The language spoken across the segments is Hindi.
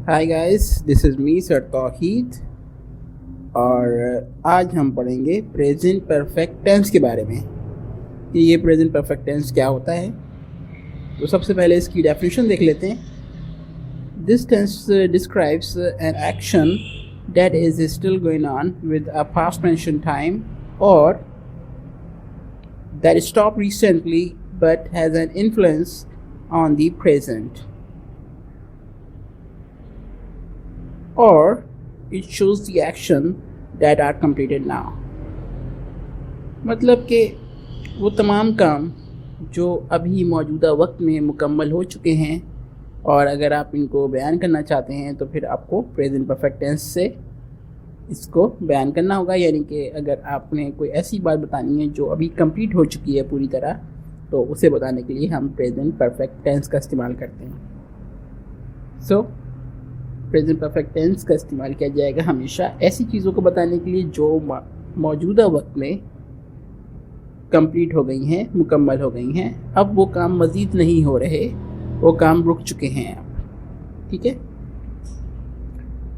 Hi guys, this is me sir Tauheed और आज हम पढ़ेंगे प्रेजेंट परफेक्ट टेंस के बारे में कि ये प्रेजेंट परफेक्ट टेंस क्या होता है। तो सबसे पहले इसकी डेफिनेशन देख लेते हैं। This tense describes an action that is still going on with a past mention time और that stop recently but has an influence on the present, or it shows the action that are completed now। मतलब कि वो तमाम काम जो अभी मौजूदा वक्त में मुकम्मल हो चुके हैं और अगर आप इनको बयान करना चाहते हैं तो फिर आपको प्रेजेंट परफेक्ट टेंस से इसको बयान करना होगा। यानी कि अगर आपने कोई ऐसी बात बतानी है जो अभी कंप्लीट हो चुकी है पूरी तरह, तो उसे बताने के लिए हम प्रेजेंट परफेक्ट टेंस का इस्तेमाल करते हैं। प्रेजेंट परफेक्ट टेंस का इस्तेमाल किया जाएगा हमेशा ऐसी चीज़ों को बताने के लिए जो मौजूदा वक्त में कंप्लीट हो गई हैं, मुकम्मल हो गई हैं। अब वो काम मज़ीद नहीं हो रहे, वो काम रुक चुके हैं अब। ठीक है,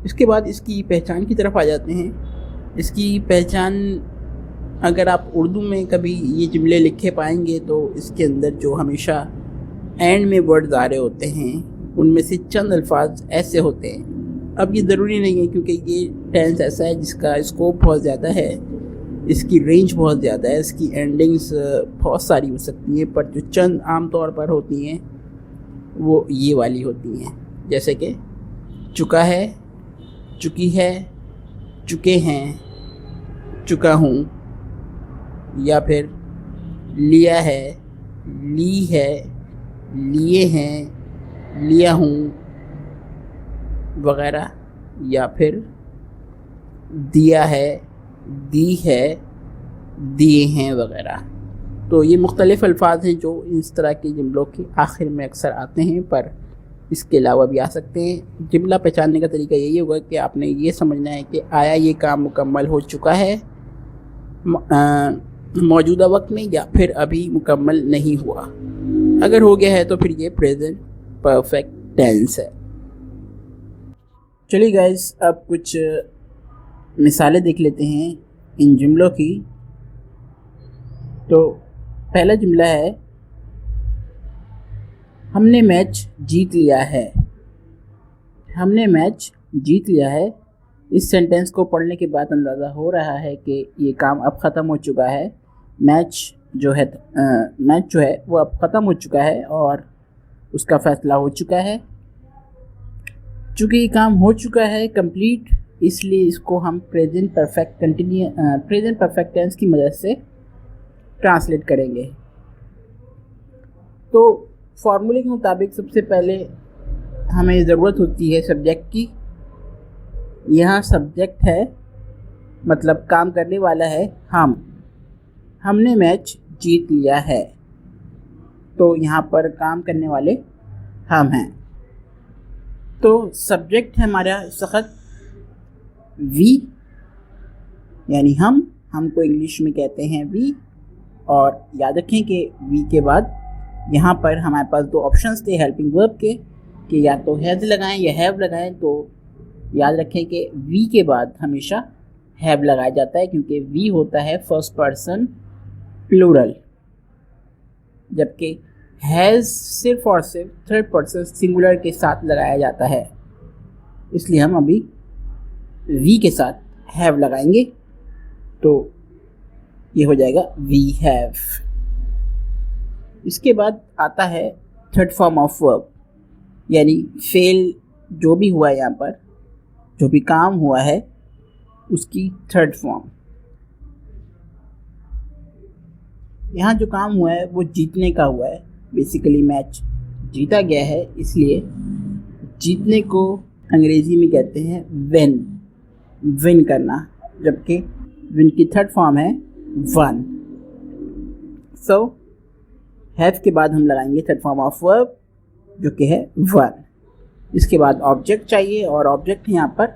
इसके बाद इसकी पहचान की तरफ आ जाते हैं। इसकी पहचान अगर आप उर्दू में कभी ये जुमले लिखे पाएंगे तो इसके अंदर जो हमेशा एंड में वर्ड्स आ रहे होते हैं उनमें से चंद अल्फाज ऐसे होते हैं। अब ये ज़रूरी नहीं है क्योंकि ये टेंस ऐसा है जिसका स्कोप बहुत ज़्यादा है, इसकी रेंज बहुत ज़्यादा है, इसकी एंडिंग्स बहुत सारी हो सकती हैं, पर जो चंद आम तौर पर होती हैं वो ये वाली होती हैं, जैसे कि चुका है, चुकी है, चुके हैं, चुका हूँ, या फिर लिया है, ली है, लिए हैं, लिया हूँ वगैरह, या फिर दिया है, दी है, दिए हैं वगैरह। तो ये मुख्तलिफ़ अल्फाज हैं जो इस तरह के जुमलों के आखिर में अक्सर आते हैं, पर इसके अलावा भी आ सकते हैं। जुमला पहचानने का तरीका यही होगा कि आपने ये समझना है कि आया ये काम मुकम्मल हो चुका है मौजूदा वक्त में या फिर अभी मुकम्मल नहीं हुआ। अगर हो गया है तो फिर ये प्रेजेंट परफेक्ट टेंस है। चलिए गाइस, अब कुछ मिसालें देख लेते हैं इन जुमलों की। तो पहला जुमला है, हमने मैच जीत लिया है। हमने मैच जीत लिया है। इस सेंटेंस को पढ़ने के बाद अंदाज़ा हो रहा है कि ये काम अब ख़त्म हो चुका है। मैच जो है वो अब ख़त्म हो चुका है और उसका फ़ैसला हो चुका है। चूँकि ये काम हो चुका है कंप्लीट, इसलिए इसको हम प्रेजेंट परफेक्ट टेंस की मदद से ट्रांसलेट करेंगे। तो फॉर्मूले के मुताबिक सबसे पहले हमें ज़रूरत होती है सब्जेक्ट की। यहाँ सब्जेक्ट है, मतलब काम करने वाला है हम। हमने मैच जीत लिया है, तो यहाँ पर काम करने वाले हम हैं। तो सब्जेक्ट है हमारा इस वक्त वी, यानी हमको इंग्लिश में कहते हैं वी। और याद रखें कि वी के बाद यहाँ पर हमारे पास दो ऑप्शंस थे हेल्पिंग वर्ब के, कि या तो हैज़ लगाएं या हैव लगाएं। तो याद रखें कि वी के बाद हमेशा हैव लगाया जाता है क्योंकि वी होता है फर्स्ट पर्सन प्लूरल, जबकि हैज़ सिर्फ और सिर्फ थर्ड पर्सन सिंगुलर के साथ लगाया जाता है। इसलिए हम अभी वी के साथ हैव लगाएंगे, तो ये हो जाएगा वी हैव। इसके बाद आता है थर्ड फॉर्म ऑफ वर्ब, यानी फेल जो भी हुआ है, यहाँ पर जो भी काम हुआ है उसकी थर्ड फॉर्म। यहाँ जो काम हुआ है वो जीतने का हुआ है। बेसिकली मैच जीता गया है, इसलिए जीतने को अंग्रेज़ी में कहते हैं विन करना, जबकि विन की थर्ड फॉर्म है वन। सो हैव के बाद हम लगाएंगे थर्ड फॉर्म ऑफ वर्ब जो कि है वन। इसके बाद ऑब्जेक्ट चाहिए और ऑब्जेक्ट है यहाँ पर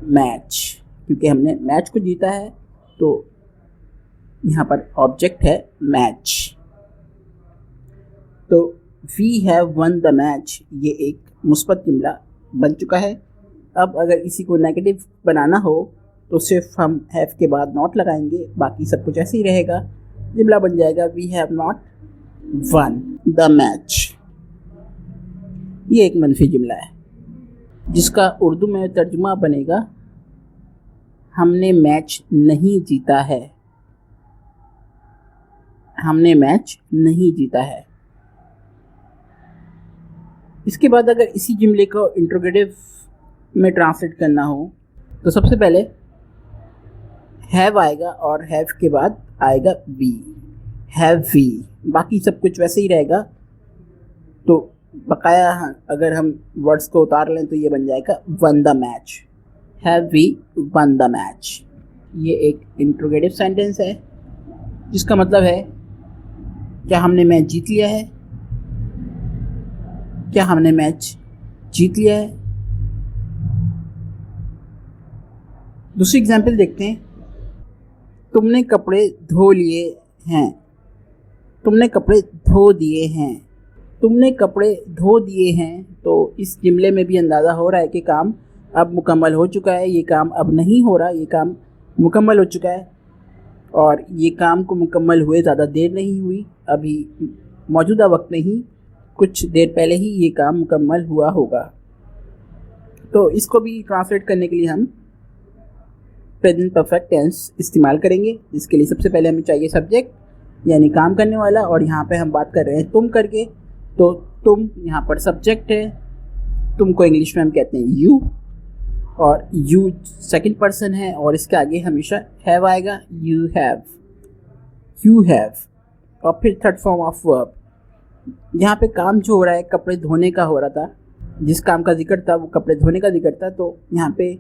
मैच, क्योंकि हमने मैच को जीता है तो यहाँ पर ऑब्जेक्ट है मैच। तो we have won the match, ये एक मुस्बत जुमला बन चुका है। अब अगर इसी को नेगेटिव बनाना हो तो सिर्फ हम हैव के बाद नॉट लगाएंगे, बाकी सब कुछ ऐसे ही रहेगा। जुमला बन जाएगा we have not won the match. ये एक मनफी जुमला है जिसका उर्दू में तर्जुमा बनेगा हमने मैच नहीं जीता है। हमने मैच नहीं जीता है। इसके बाद अगर इसी जुमले को इंट्रोगेटिव में ट्रांसलेट करना हो तो सबसे पहले हैव आएगा और हैव के बाद आएगा वी, हैव वी। बाकी सब कुछ वैसे ही रहेगा। तो बकाया अगर हम वर्ड्स को उतार लें तो ये बन जाएगा won the match, have we won the match. ये एक इंट्रोगेटिव सेंटेंस है जिसका मतलब है क्या हमने मैच जीत लिया है, क्या हमने मैच जीत लिया है। दूसरी एग्जाम्पल देखते हैं। तुमने कपड़े धो लिए हैं। तुमने कपड़े धो दिए हैं। तुमने कपड़े धो दिए हैं। तो इस जुमले में भी अंदाज़ा हो रहा है कि काम अब मुकम्मल हो चुका है। ये काम अब नहीं हो रहा, ये काम मुकम्मल हो चुका है। और ये काम को मुकम्मल हुए ज़्यादा देर नहीं हुई, अभी मौजूदा वक्त में ही कुछ देर पहले ही ये काम मुकम्मल हुआ होगा। तो इसको भी ट्रांसलेट करने के लिए हम प्रेजेंट परफेक्ट टेंस इस्तेमाल करेंगे। इसके लिए सबसे पहले हमें चाहिए सब्जेक्ट यानी काम करने वाला, और यहाँ पे हम बात कर रहे हैं तुम करके। तो तुम यहाँ पर सब्जेक्ट है। तुम को इंग्लिश में हम कहते हैं यू, और यू सेकंड पर्सन है और इसके आगे हमेशा हैव आएगा, यू हैव, यू हैव। और फिर थर्ड फॉर्म ऑफ वर्ब। यहाँ पे काम जो हो रहा है कपड़े धोने का हो रहा था, जिस काम का जिक्र था वो कपड़े धोने का जिक्र था। तो यहाँ पे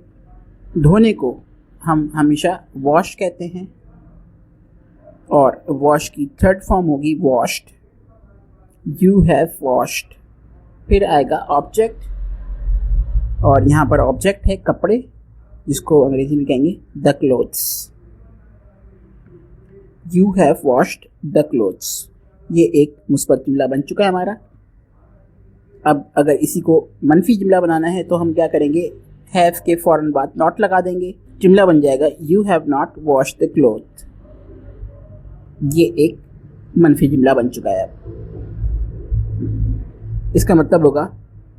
धोने को हम हमेशा वॉश कहते हैं, और वॉश की थर्ड फॉर्म होगी वॉश्ड, यू हैव वॉश्ड। फिर आएगा ऑब्जेक्ट, और यहाँ पर ऑब्जेक्ट है कपड़े, जिसको अंग्रेजी में कहेंगे the clothes, you have washed the clothes. ये एक मुस्बत जुमला बन चुका है हमारा। अब अगर इसी को मनफी जुमला बनाना है तो हम क्या करेंगे, हैव के फ़ौरन बाद नॉट लगा देंगे। जुमला बन जाएगा you have not washed the cloth. ये एक मनफी जुमला बन चुका है। इसका मतलब होगा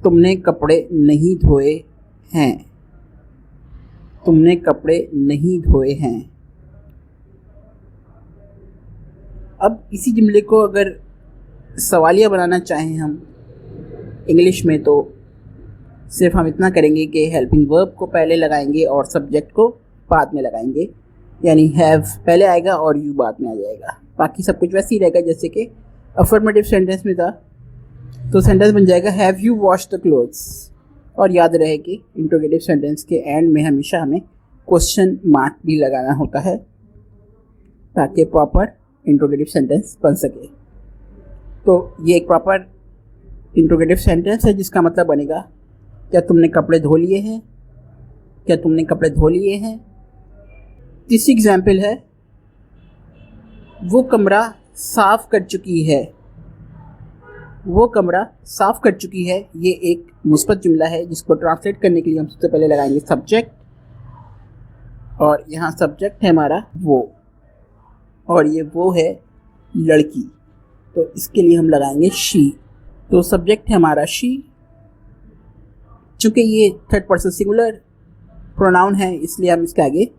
तुमने कपड़े नहीं धोए हैं। तुमने कपड़े नहीं धोए हैं। अब इसी जुमले को अगर सवालिया बनाना चाहें हम इंग्लिश में, तो सिर्फ हम इतना करेंगे कि हेल्पिंग वर्ब को पहले लगाएंगे और सब्जेक्ट को बाद में लगाएंगे। यानी हैव पहले आएगा और यू बाद में आ जाएगा। बाकी सब कुछ वैसे ही रहेगा जैसे कि अफर्मेटिव सेंटेंस में था। तो सेंटेंस बन जाएगा have you wash the clothes. और याद रहे कि इंट्रोगेटिव सेंटेंस के एंड में हमेशा हमें क्वेश्चन मार्क भी लगाना होता है ताकि प्रॉपर इंट्रोगेटिव सेंटेंस बन सके। तो ये एक प्रॉपर इंट्रोगेटिव सेंटेंस है जिसका मतलब बनेगा क्या तुमने कपड़े धो लिए हैं, क्या तुमने कपड़े धो लिए हैं। तीसरी एग्जाम्पल है वो कमरा साफ कर चुकी है। वो कमरा साफ कर चुकी है। ये एक मुस्बत जुमला है जिसको ट्रांसलेट करने के लिए हम सबसे पहले लगाएंगे सब्जेक्ट, और यहाँ सब्जेक्ट है हमारा वो, और ये वो है लड़की। तो इसके लिए हम लगाएंगे शी। तो सब्जेक्ट है हमारा शी। चूँकि ये थर्ड पर्सन सिंगुलर प्रोनाउन है इसलिए हम इसके आगे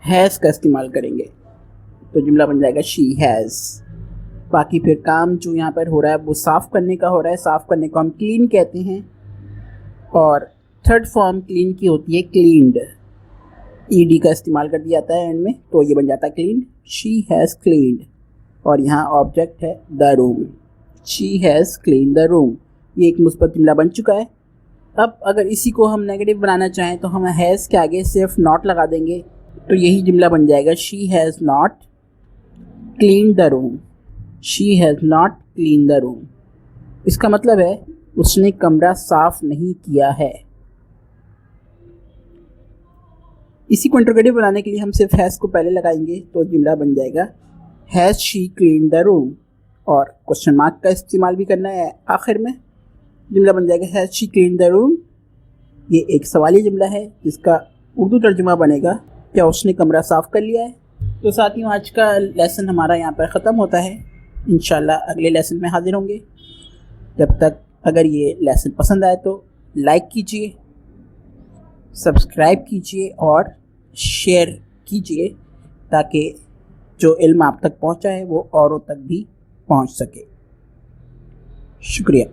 हैज़ का इस्तेमाल करेंगे। तो जुमला बन जाएगा शी हैज़। बाकी फिर काम जो यहाँ पर हो रहा है वो साफ़ करने का हो रहा है। साफ़ करने को हम क्लीन कहते हैं, और थर्ड फॉर्म क्लीन की होती है क्लीन्ड। ईडी का इस्तेमाल कर दिया जाता है एंड में, तो ये बन जाता है क्लीन। शी हैज़ क्लीन्ड, और यहाँ ऑब्जेक्ट है the room. She has clean the room. ये एक मुस्बत जुमला बन चुका है। अब अगर इसी को हम नेगेटिव बनाना चाहें तो हम हैज़ के आगे सिर्फ नॉट लगा देंगे। तो यही जुमला बन जाएगा she has not clean the room. She has not clean the room. इसका मतलब है उसने कमरा साफ नहीं किया है। इसी को इंट्रोगेटिव बनाने के लिए हम सिर्फ हैज़ को पहले लगाएंगे। तो जुमला बन जाएगा has she clean the room, और क्वेश्चन मार्क का इस्तेमाल भी करना है आखिर में। जुमला बन जाएगा has she clean the room. ये एक सवाली जुमला है जिसका उर्दू तर्जुमा बनेगा क्या उसने कमरा साफ़ कर लिया है। तो साथियों आज का लेसन हमारा यहाँ पर ख़त्म होता है। इंशाल्लाह अगले लेसन में हाज़िर होंगे। जब तक अगर ये लेसन पसंद आए तो लाइक कीजिए, सब्सक्राइब कीजिए और शेयर कीजिए ताकि जो इल्म आप तक पहुँचा है वो औरों तक भी पहुँच सके। शुक्रिया।